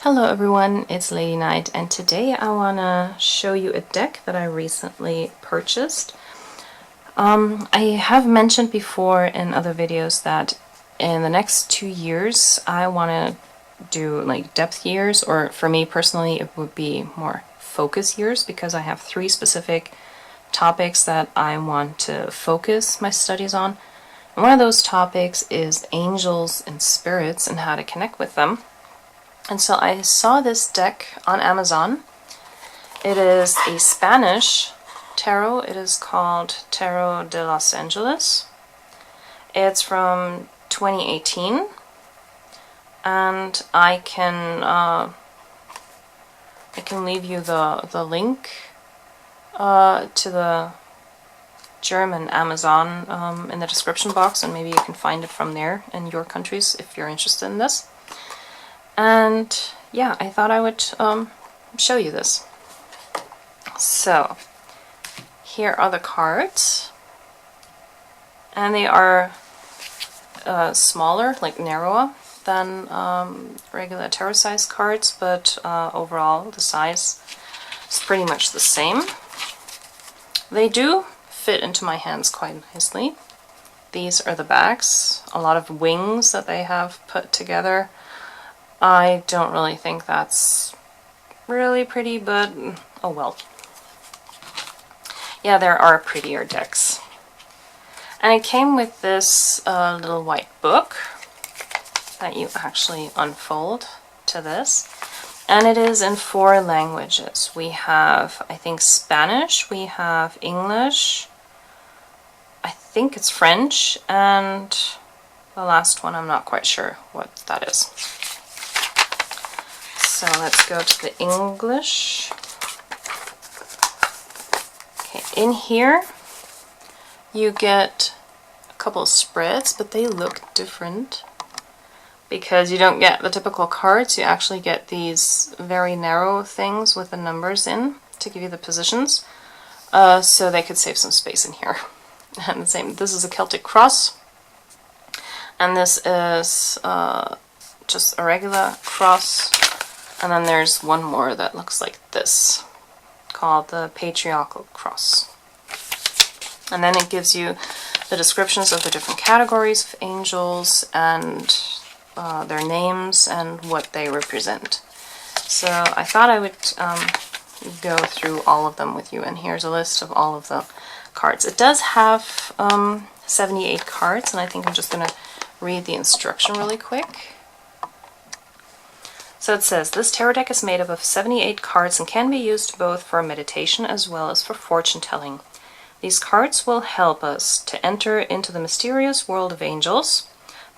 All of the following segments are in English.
Hello everyone, it's Lady Night, and today I want to show you a deck that I recently purchased. I have mentioned before in other videos that in the next 2 years I want to do like depth years, or for me personally it would be more focus years, because I have 3 specific topics that I want to focus my studies on. And one of those topics is angels and spirits and how to connect with them. And so I saw this deck on Amazon. It is a Spanish tarot. It is called Tarot de Los Angeles. It's from 2018, and I can leave you the link to the German Amazon in the description box, and maybe you can find it from there in your countries if you're interested in this. And yeah, I thought I would show you this. So here are the cards, and they are smaller, like narrower than regular tarot size cards, but overall the size is pretty much the same. They do fit into my hands quite nicely. These are the backs, a lot of wings that they have put together. I don't really think that's really pretty, but oh well. Yeah, there are prettier decks. And it came with this little white book that you actually unfold to this. And it is in 4 languages. We have, I think, Spanish, we have English, I think it's French, and the last one I'm not quite sure what that is. So let's go to the English. Okay, in here you get a couple of spreads, but they look different because you don't get the typical cards. You actually get these very narrow things with the numbers in to give you the positions, so they could save some space in here. And the same, this is a Celtic cross, and this is just a regular cross. And then there's one more that looks like this, called the Patriarchal Cross. And then it gives you the descriptions of the different categories of angels and their names and what they represent. So I thought I would go through all of them with you, and here's a list of all of the cards. It does have 78 cards, and I think I'm just going to read the instruction really quick. So it says, this tarot deck is made up of 78 cards and can be used both for meditation as well as for fortune telling. These cards will help us to enter into the mysterious world of angels.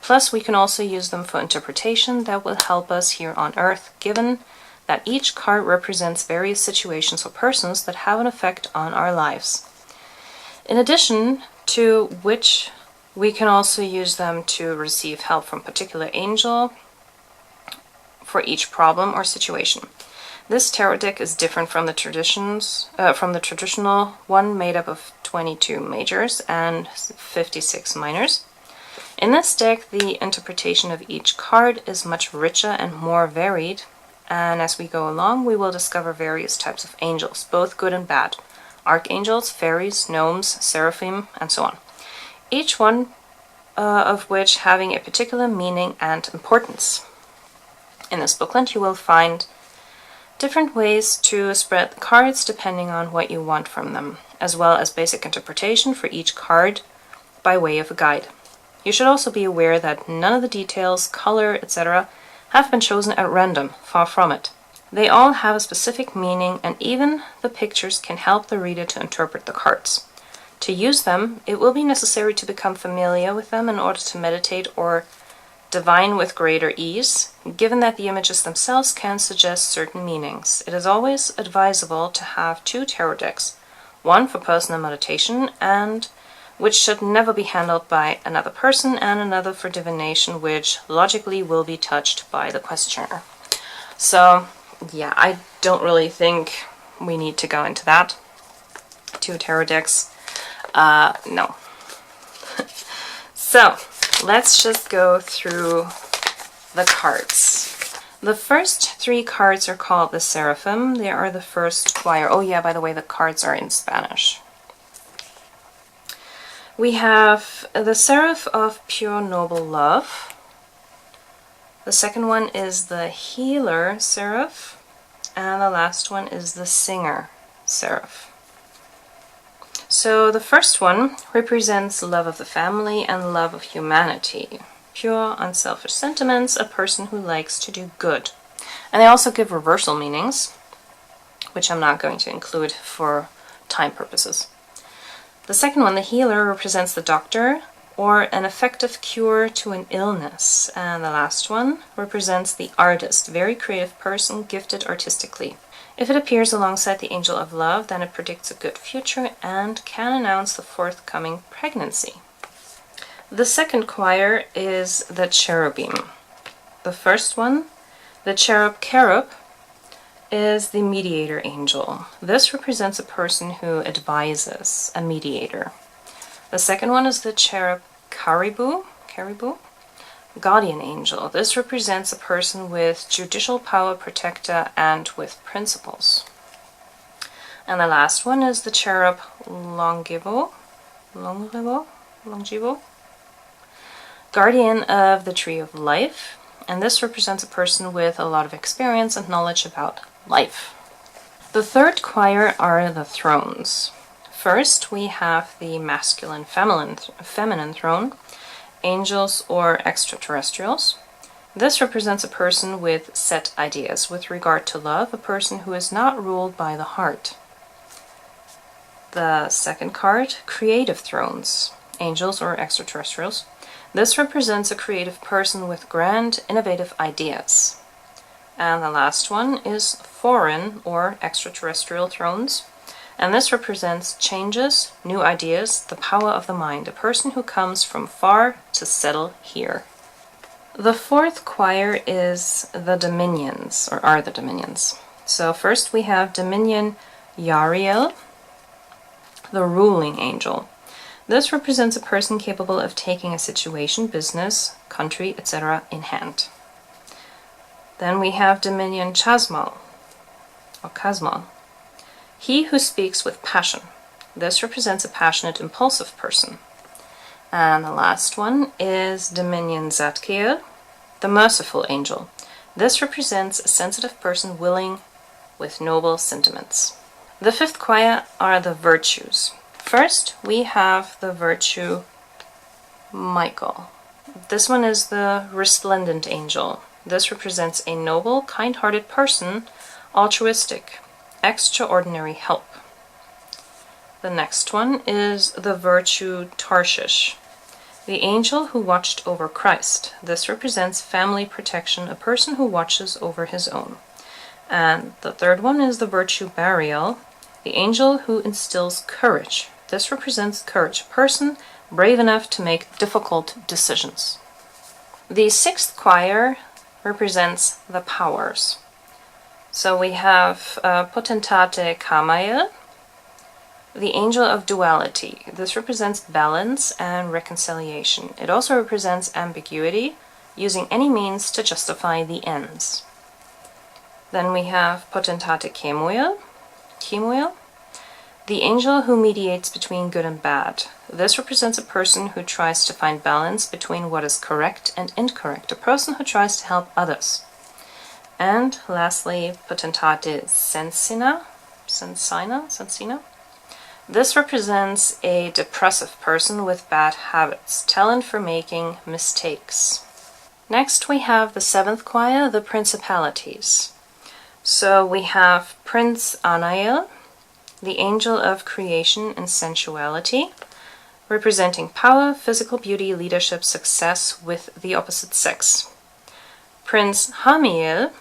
Plus, we can also use them for interpretation that will help us here on Earth, given that each card represents various situations or persons that have an effect on our lives. In addition to which, we can also use them to receive help from a particular angel for each problem or situation. This tarot deck is different from the traditional one made up of 22 majors and 56 minors. In this deck, the interpretation of each card is much richer and more varied, and as we go along, we will discover various types of angels, both good and bad: archangels, fairies, gnomes, seraphim, and so on. Each one of which having a particular meaning and importance. In this booklet you will find different ways to spread the cards depending on what you want from them, as well as basic interpretation for each card by way of a guide. You should also be aware that none of the details, color, etc. have been chosen at random, far from it. They all have a specific meaning, and even the pictures can help the reader to interpret the cards. To use them, it will be necessary to become familiar with them in order to meditate or divine with greater ease, given that the images themselves can suggest certain meanings. It is always advisable to have 2 tarot decks, one for personal meditation, and which should never be handled by another person, and another for divination, which logically will be touched by the questioner. So yeah, I don't really think we need to go into that. 2 tarot decks, no. So let's just go through the cards. The first 3 cards are called the Seraphim. They are the first choir. Oh yeah, by the way, the cards are in Spanish. We have the Seraph of Pure Noble Love. The second one is the Healer Seraph. And the last one is the Singer Seraph. So the first one represents love of the family and love of humanity. Pure, unselfish sentiments, a person who likes to do good. And they also give reversal meanings, which I'm not going to include for time purposes. The second one, the healer, represents the doctor or an effective cure to an illness. And the last one represents the artist, very creative person, gifted artistically. If it appears alongside the angel of love, then it predicts a good future and can announce the forthcoming pregnancy. The second choir is the cherubim. The first one, the cherub, is the mediator angel. This represents a person who advises, a mediator. The second one is the cherub caribou, guardian angel. This represents a person with judicial power, protector, and with principles. And the last one is the cherub longivo, guardian of the tree of life, and this represents a person with a lot of experience and knowledge about life. The third choir are the thrones. First, we have the masculine feminine throne, angels or extraterrestrials. This represents a person with set ideas with regard to love, a person who is not ruled by the heart. The second card, creative thrones, angels or extraterrestrials. This represents a creative person with grand, innovative ideas. And the last one is foreign or extraterrestrial thrones. And this represents changes, new ideas, the power of the mind, a person who comes from far to settle here. The fourth choir is the dominions, or are the dominions. So first we have Dominion Yariel, the ruling angel. This represents a person capable of taking a situation, business, country, etc. in hand. Then we have Dominion Chasmal, or Casmal. He who speaks with passion. This represents a passionate, impulsive person. And the last one is Dominion Zadkiel, the merciful angel. This represents a sensitive person willing with noble sentiments. The fifth choir are the virtues. First, we have the virtue Michael. This one is the resplendent angel. This represents a noble, kind-hearted person, altruistic, extraordinary help. The next one is the virtue Tarshish, the angel who watched over Christ. This represents family protection, a person who watches over his own. And the third one is the virtue Bariel, the angel who instills courage. This represents courage, a person brave enough to make difficult decisions. The sixth choir represents the powers. So we have Potentate Kamael, the angel of duality. This represents balance and reconciliation. It also represents ambiguity, using any means to justify the ends. Then we have Potentate Kemuel, the angel who mediates between good and bad. This represents a person who tries to find balance between what is correct and incorrect, a person who tries to help others. And lastly, Potentate Sensina. This represents a depressive person with bad habits, talent for making mistakes. Next we have the seventh choir, the principalities. So we have Prince Anael, the angel of creation and sensuality, representing power, physical beauty, leadership, success with the opposite sex. Prince Hamiel,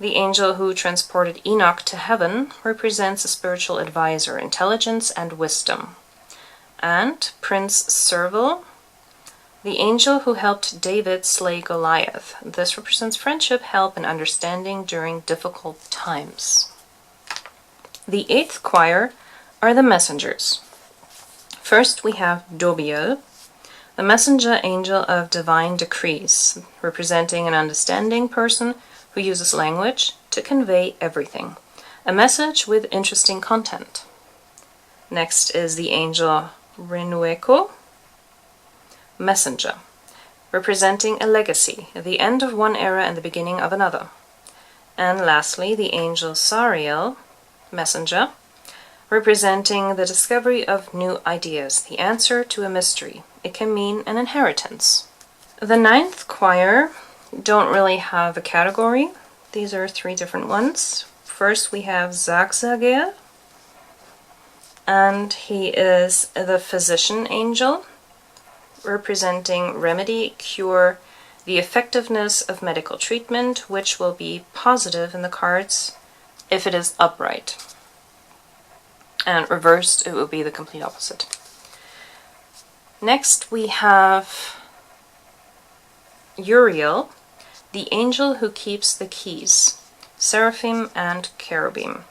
the angel who transported Enoch to heaven, represents a spiritual advisor, intelligence and wisdom. And Prince Serval, the angel who helped David slay Goliath. This represents friendship, help, and understanding during difficult times. The eighth choir are the messengers. First we have Dobiel, The messenger angel of divine decrees, representing an understanding person who uses language to convey everything. A message with interesting content. Next is the angel Renueco, messenger, representing a legacy, the end of one era and the beginning of another. And lastly, the angel Sariel, messenger, representing the discovery of new ideas, the answer to a mystery. It can mean an inheritance. The ninth choir don't really have a category. These are three different ones. First we have Zagzager, and he is the physician angel, representing remedy, cure, the effectiveness of medical treatment, which will be positive in the cards if it is upright. And reversed, it will be the complete opposite. Next we have Uriel, the angel who keeps the keys, seraphim and cherubim.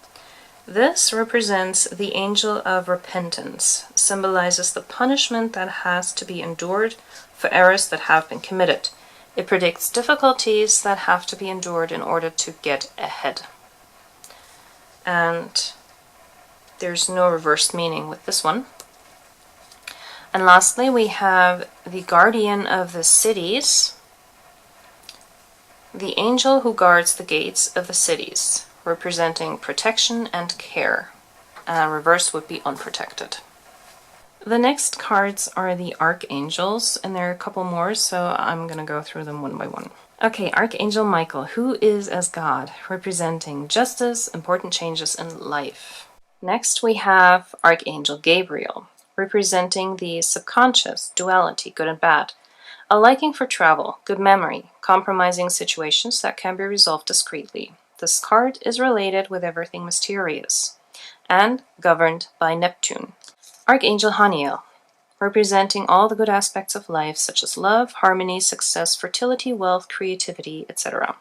This represents the angel of repentance, symbolizes the punishment that has to be endured for errors that have been committed. It predicts difficulties that have to be endured in order to get ahead. And there's no reversed meaning with this one. And lastly, we have the guardian of the cities, the angel who guards the gates of the cities, representing protection and care. Reverse would be unprotected. The next cards are the archangels, and there are a couple more, so I'm going to go through them one by one. Okay, Archangel Michael, who is as God, representing justice, important changes in life. Next we have Archangel Gabriel, representing the subconscious, duality, good and bad, a liking for travel, good memory, compromising situations that can be resolved discreetly. This card is related with everything mysterious and governed by Neptune. Archangel Haniel, representing all the good aspects of life such as love, harmony, success, fertility, wealth, creativity, etc.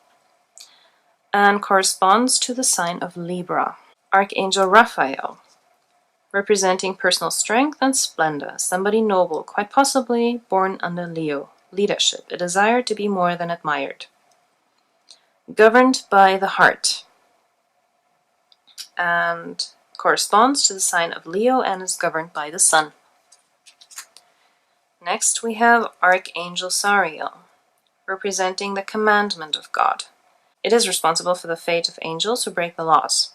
And corresponds to the sign of Libra. Archangel Raphael, representing personal strength and splendor, somebody noble, quite possibly born under Leo, leadership, a desire to be more than admired. Governed by the heart, and corresponds to the sign of Leo and is governed by the sun. Next we have Archangel Sariel, representing the commandment of God. It is responsible for the fate of angels who break the laws.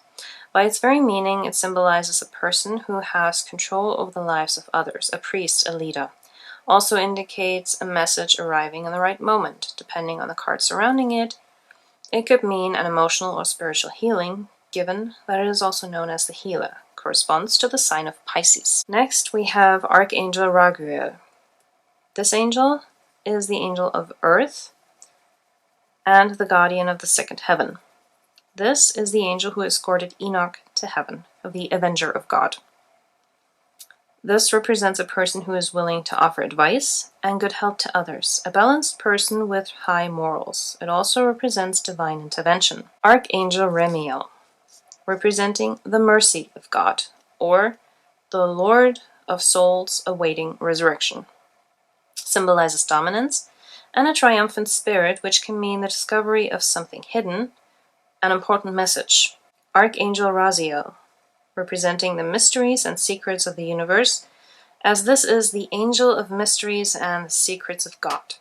By its very meaning, it symbolizes a person who has control over the lives of others, a priest, a leader. Also indicates a message arriving in the right moment. Depending on the card surrounding it, it could mean an emotional or spiritual healing, given that it is also known as the healer. Corresponds to the sign of Pisces. Next, we have Archangel Raguel. This angel is the angel of earth and the guardian of the second heaven. This is the angel who escorted Enoch to heaven, the avenger of God. This represents a person who is willing to offer advice and good help to others, a balanced person with high morals. It also represents divine intervention. Archangel Remiel, representing the mercy of God, or the Lord of souls awaiting resurrection. Symbolizes dominance and a triumphant spirit, which can mean the discovery of something hidden, an important message. Archangel Raziel, representing the mysteries and secrets of the universe, as this is the angel of mysteries and the secrets of God.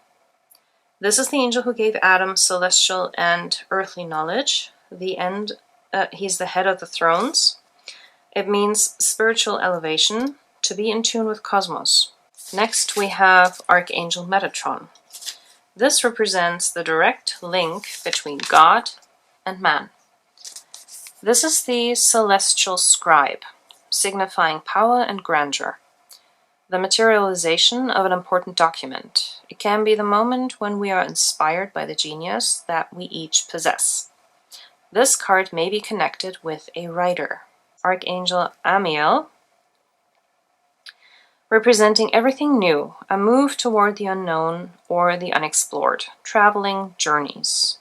This is the angel who gave Adam celestial and earthly knowledge. He's the head of the thrones. It means spiritual elevation, to be in tune with cosmos. Next we have Archangel Metatron. This represents the direct link between God and man. This is the celestial scribe, signifying power and grandeur. The materialization of an important document. It can be the moment when we are inspired by the genius that we each possess. This card may be connected with a writer. Archangel Amiel, representing everything new, a move toward the unknown or the unexplored, traveling journeys.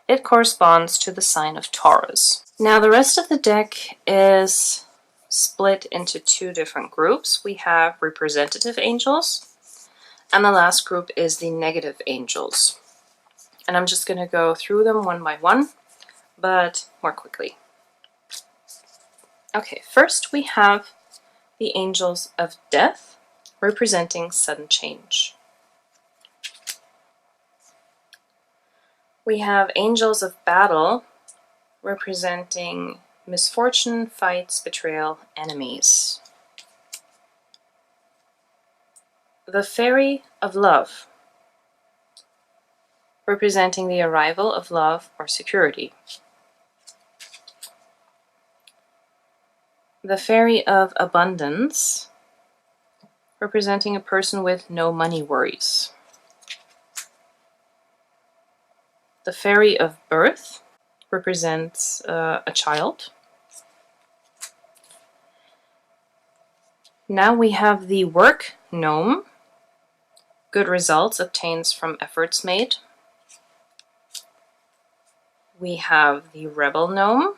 It corresponds to the sign of Taurus. Now the rest of the deck is split into two different groups. We have representative angels And the last group is the negative angels. And I'm just going to go through them one by one, but more quickly. Okay, first we have the angels of death, representing sudden change. We have angels of battle, representing misfortune, fights, betrayal, enemies. The fairy of love, representing the arrival of love or security. The fairy of abundance, representing a person with no money worries. The fairy of birth represents a child. Now we have the work gnome. Good results obtains from efforts made. We have the rebel gnome,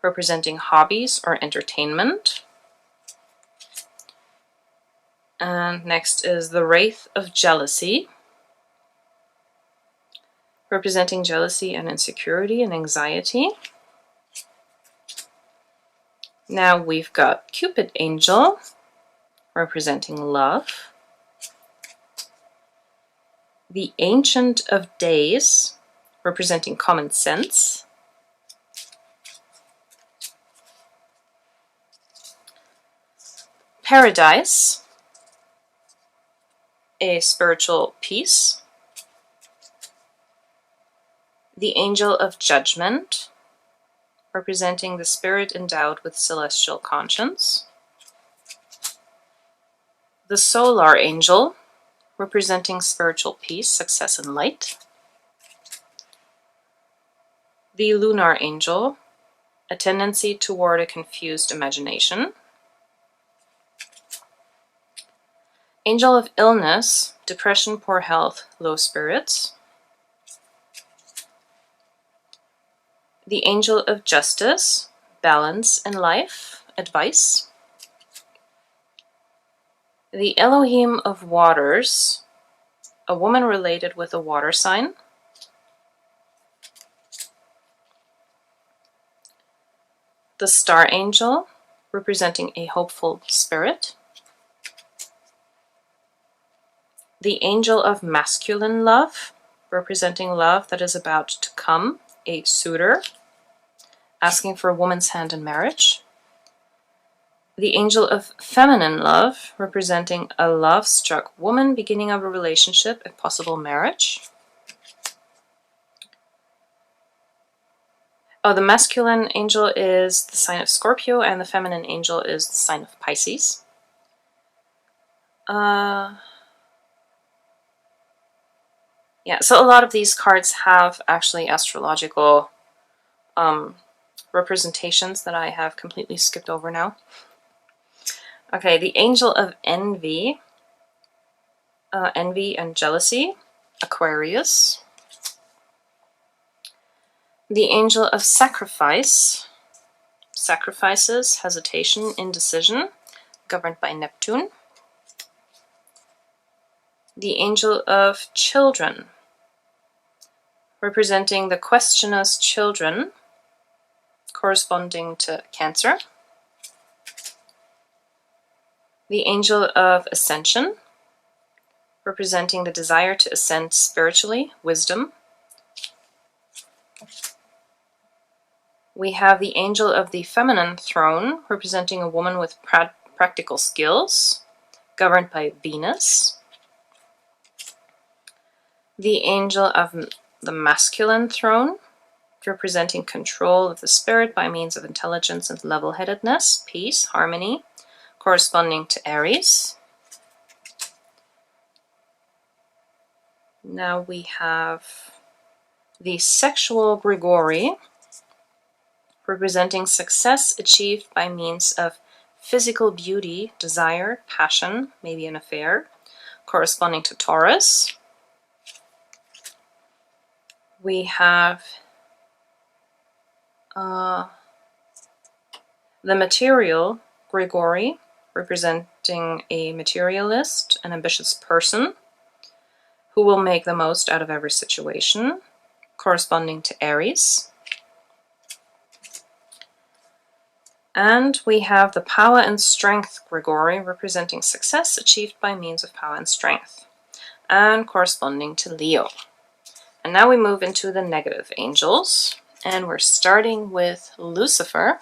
representing hobbies or entertainment. And next is the wraith of jealousy, representing jealousy and insecurity and anxiety. Now we've got Cupid angel, representing love. The Ancient of Days, representing common sense. Paradise, a spiritual peace. The Angel of Judgment, representing the spirit endowed with celestial conscience. The Solar Angel, representing spiritual peace, success, and light. The Lunar Angel, a tendency toward a confused imagination. Angel of Illness, depression, poor health, low spirits. The Angel of Justice, balance in life, advice. The Elohim of Waters, a woman related with a water sign. The Star Angel, representing a hopeful spirit. The Angel of Masculine Love, representing love that is about to come, a suitor, asking for a woman's hand in marriage. The Angel of Feminine Love, representing a love-struck woman beginning of a relationship, a possible marriage. Oh, the masculine angel is the sign of Scorpio, and the feminine angel is the sign of Pisces. Yeah, so a lot of these cards have actually astrological representations that I have completely skipped over now. Okay, the Angel of Envy, envy and jealousy, Aquarius. The Angel of Sacrifice, sacrifices, hesitation, indecision, governed by Neptune. The Angel of Children, representing the questionous children, corresponding to Cancer. The Angel of Ascension, representing the desire to ascend spiritually, wisdom. We have the Angel of the Feminine Throne, representing a woman with practical skills, governed by Venus. The Angel of the Masculine Throne, representing control of the spirit by means of intelligence and level-headedness, peace, harmony, corresponding to Aries. Now we have the Sexual Grigori, representing success achieved by means of physical beauty, desire, passion, maybe an affair, corresponding to Taurus. We have the Material Grigori, representing representing a materialist, an ambitious person who will make the most out of every situation, corresponding to Aries. And we have the power and strength Grigori, representing success achieved by means of power and strength, and corresponding to Leo. And now we move into the negative angels, and we're starting with Lucifer.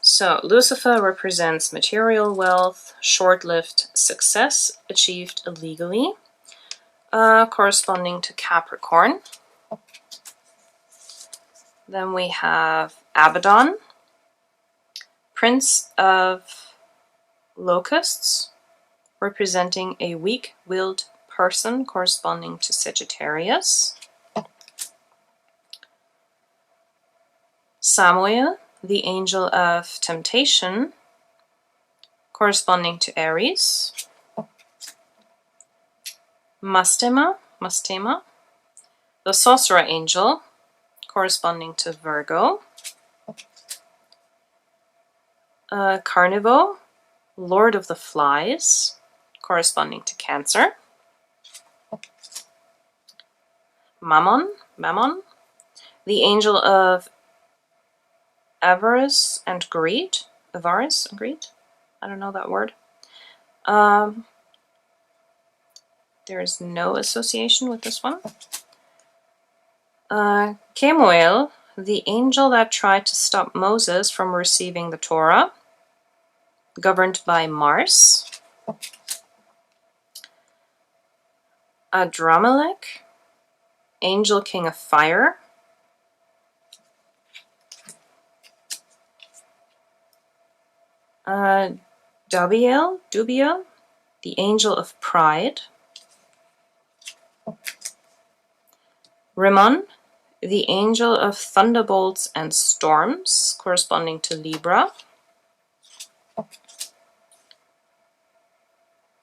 So Lucifer represents material wealth, short-lived success achieved illegally, corresponding to Capricorn. Then we have Abaddon, Prince of Locusts, representing a weak-willed person, corresponding to Sagittarius. Samuel, the angel of temptation, corresponding to Aries. Mastema, the sorcerer angel, corresponding to Virgo. Carnival, Lord of the Flies, corresponding to Cancer. Mammon, the angel of avarice and greed. Avarice and greed? I don't know that word. There is no association with this one. Kemuel, the angel that tried to stop Moses from receiving the Torah, governed by Mars. Adramelech, angel king of fire. Dubiel, the angel of pride. Rimmon, the angel of thunderbolts and storms, corresponding to Libra.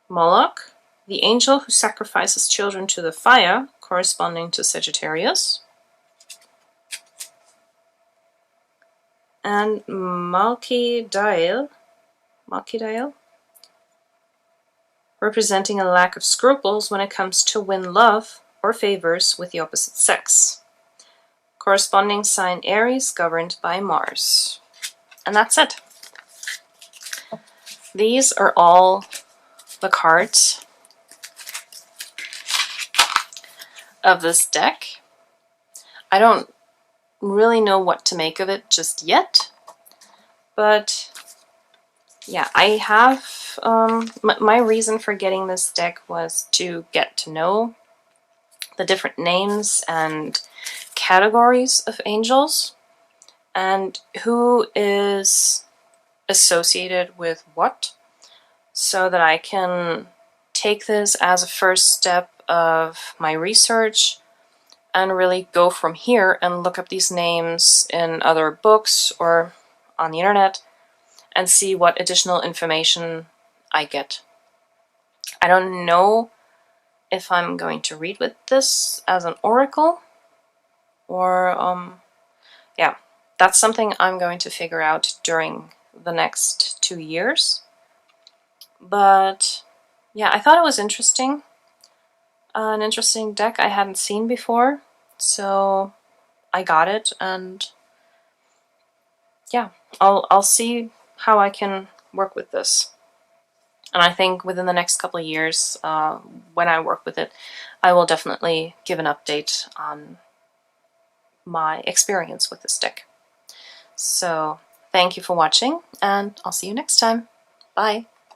Moloch, the angel who sacrifices children to the fire, corresponding to Sagittarius. And Malkidael, representing a lack of scruples when it comes to win love or favors with the opposite sex. Corresponding sign Aries, governed by Mars. And that's it. These are all the cards of this deck. I don't really know what to make of it just yet, but yeah, I have my reason for getting this deck was to get to know the different names and categories of angels and who is associated with what, so that I can take this as a first step of my research and really go from here and look up these names in other books or on the internet and see what additional information I get. I don't know if I'm going to read with this as an oracle or yeah, that's something I'm going to figure out during the next 2 years. But yeah, I thought it was interesting. An interesting deck I hadn't seen before, so I got it, and yeah, I'll see how I can work with this. And I think within the next couple of years, when I work with it, I will definitely give an update on my experience with this deck. So thank you for watching, and I'll see you next time. Bye!